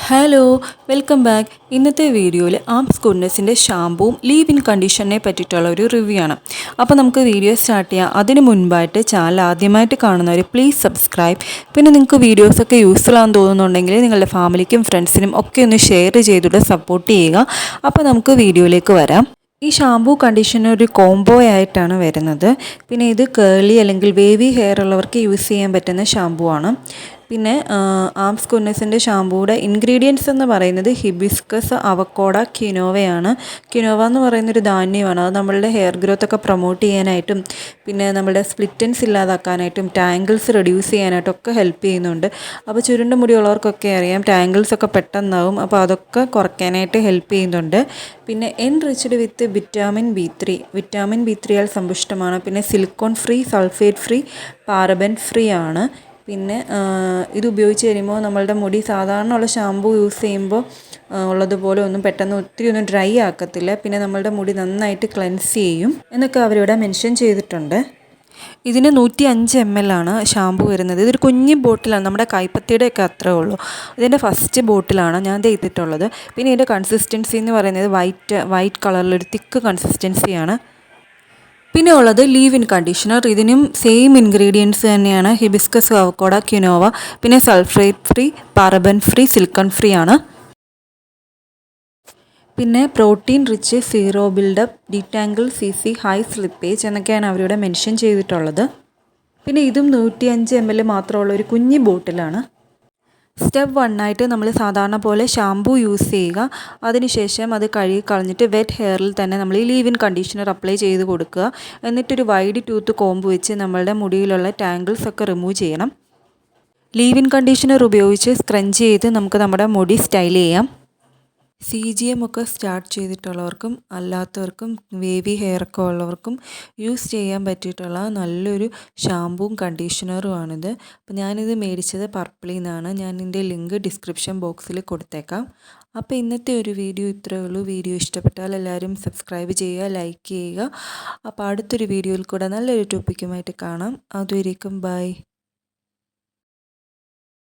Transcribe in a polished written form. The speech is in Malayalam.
Hello, welcome back. ഇന്നത്തെ വീഡിയോയിൽ ആംസ് ഗുഡ്നെസ്സിൻ്റെ ഷാമ്പൂവും ലീവ് ഇൻ കണ്ടീഷനെ പറ്റിയിട്ടുള്ള ഒരു റിവ്യൂ ആണ്. അപ്പോൾ നമുക്ക് വീഡിയോ സ്റ്റാർട്ട് ചെയ്യാം. അതിന് മുൻപായിട്ട് ചാനൽ ആദ്യമായിട്ട് കാണുന്നവർ പ്ലീസ് സബ്സ്ക്രൈബ്. പിന്നെ നിങ്ങൾക്ക് വീഡിയോസൊക്കെ യൂസ്ഫുൾ ആണെന്ന് തോന്നുന്നുണ്ടെങ്കിൽ നിങ്ങളുടെ ഫാമിലിക്കും ഫ്രണ്ട്സിനും ഒക്കെ ഒന്ന് ഷെയർ ചെയ്തിട്ട് സപ്പോർട്ട് ചെയ്യുക. അപ്പോൾ നമുക്ക് വീഡിയോയിലേക്ക് വരാം. ഈ ഷാമ്പൂ കണ്ടീഷണർ ഒരു കോംബോ ആയിട്ടാണ് വരുന്നത്. പിന്നെ ഇത് കേളി അല്ലെങ്കിൽ വേവി ഹെയർ ഉള്ളവർക്ക് യൂസ് ചെയ്യാൻ പറ്റുന്ന ഷാമ്പൂ ആണ്. പിന്നെ ആംസ് ഗുഡ്നെസ്സിൻ്റെ ഷാമ്പൂയുടെ ഇൻഗ്രീഡിയൻസ് എന്ന് പറയുന്നത് ഹിബിസ്കസ്, അവക്കോഡ, ക്വിനോവയാണ്. ക്വിനോവ എന്ന് പറയുന്നൊരു ധാന്യമാണ്. അത് നമ്മളുടെ ഹെയർ ഗ്രോത്ത് ഒക്കെ പ്രൊമോട്ട് ചെയ്യാനായിട്ടും പിന്നെ നമ്മുടെ സ്പ്ലിറ്റൻസ് ഇല്ലാതാക്കാനായിട്ടും ടാങ്കിൾസ് റെഡ്യൂസ് ചെയ്യാനായിട്ടും ഒക്കെ ഹെൽപ്പ് ചെയ്യുന്നുണ്ട്. അപ്പോൾ ചുരുണ്ട മുടിയുള്ളവർക്കൊക്കെ അറിയാം ടാങ്കിൾസ് ഒക്കെ പെട്ടെന്നാവും. അപ്പോൾ അതൊക്കെ കുറയ്ക്കാനായിട്ട് ഹെൽപ്പ് ചെയ്യുന്നുണ്ട്. പിന്നെ എൻറിച്ച്ഡ് വിത്ത് വിറ്റാമിൻ ബി3 ആൽ സമ്പുഷ്ടമാണ്. പിന്നെ silicone free, sulphate free, paraben free ആണ്. പിന്നെ ഇത് ഉപയോഗിച്ച് കഴിയുമ്പോൾ നമ്മളുടെ മുടി സാധാരണ ഉള്ള ഷാമ്പൂ യൂസ് ചെയ്യുമ്പോൾ ഉള്ളതുപോലെ ഒന്നും പെട്ടെന്ന് ഒത്തിരി ഒന്നും ഡ്രൈ ആക്കത്തില്ല. പിന്നെ നമ്മളുടെ മുടി നന്നായിട്ട് ക്ലെൻസ് ചെയ്യും എന്നൊക്കെ അവരിവിടെ മെൻഷൻ ചെയ്തിട്ടുണ്ട്. ഇതിന് 105 ml ആണ് ഷാമ്പൂ വരുന്നത്. ഇതൊരു കുഞ്ഞ് ബോട്ടിലാണ്, നമ്മുടെ കൈപ്പത്തിയുടെ ഒക്കെ അത്രേ ഉള്ളൂ. ഇതിൻ്റെ ഫസ്റ്റ് ബോട്ടിലാണ് ഞാൻ ചെയ്തിട്ടുള്ളത്. പിന്നെ ഇതിൻ്റെ കൺസിസ്റ്റൻസി എന്ന് പറയുന്നത് വൈറ്റ് കളറിലൊരു തിക്ക് കൺസിസ്റ്റൻസിയാണ്. പിന്നെ ഉള്ളത് ലീവ് ഇൻ കണ്ടീഷണർ. ഇതിനും സെയിം ഇൻഗ്രീഡിയൻസ് തന്നെയാണ്. ഹിബിസ്കസ്, അവക്കോഡ, ക്വിനോവ, പിന്നെ sulphate free, paraben free, silicone free ആണ്. പിന്നെ protein rich, zero buildup, detangle, CC, high slippage എന്നൊക്കെയാണ് അവരിവിടെ മെൻഷൻ ചെയ്തിട്ടുള്ളത്. പിന്നെ ഇതും 105 ml മാത്രമുള്ള ഒരു കുഞ്ഞി ബോട്ടിലാണ്. സ്റ്റെപ്പ് 1 ആയിട്ട് നമ്മൾ സാധാരണ പോലെ ഷാമ്പൂ യൂസ് ചെയ്യുക. അതിനുശേഷം അത് കഴുകി കളഞ്ഞിട്ട് വെറ്റ് ഹെയറിൽ തന്നെ നമ്മൾ ഈ ലീവ് ഇൻ കണ്ടീഷണർ അപ്ലൈ ചെയ്ത് കൊടുക്കുക. എന്നിട്ടൊരു വൈഡ് ടൂത്ത് കോമ്പ് വെച്ച് നമ്മളുടെ മുടിയിലുള്ള ടാങ്കിൾസ് ഒക്കെ റിമൂവ് ചെയ്യണം. ലീവ് ഇൻ കണ്ടീഷണർ ഉപയോഗിച്ച് സ്ക്രഞ്ച് ചെയ്ത് നമുക്ക് നമ്മുടെ മുടി സ്റ്റൈൽ ചെയ്യാം. CGM ഒക്കെ സ്റ്റാർട്ട് ചെയ്തിട്ടുള്ളവർക്കും അല്ലാത്തവർക്കും വേവി ഹെയർ ഒക്കെ ഉള്ളവർക്കും യൂസ് ചെയ്യാൻ പറ്റിയിട്ടുള്ള നല്ലൊരു ഷാമ്പൂവും കണ്ടീഷണറുമാണിത്. അപ്പോൾ ഞാനിത് മേടിച്ചത് പർപ്പിളിൽ നിന്നാണ്. ഞാൻ ഇതിൻ്റെ ലിങ്ക് ഡിസ്ക്രിപ്ഷൻ ബോക്സിൽ കൊടുത്തേക്കാം. അപ്പോൾ ഇന്നത്തെ ഒരു വീഡിയോ ഇത്രയേ ഉള്ളൂ. വീഡിയോ ഇഷ്ടപ്പെട്ടാൽ എല്ലാവരും സബ്സ്ക്രൈബ് ചെയ്യുക, ലൈക്ക് ചെയ്യുക. അപ്പോൾ അടുത്തൊരു വീഡിയോയിൽ കൂടെ നല്ലൊരു ടോപ്പിക്കുമായിട്ട് കാണാം. അതുവരേക്കും ബൈ.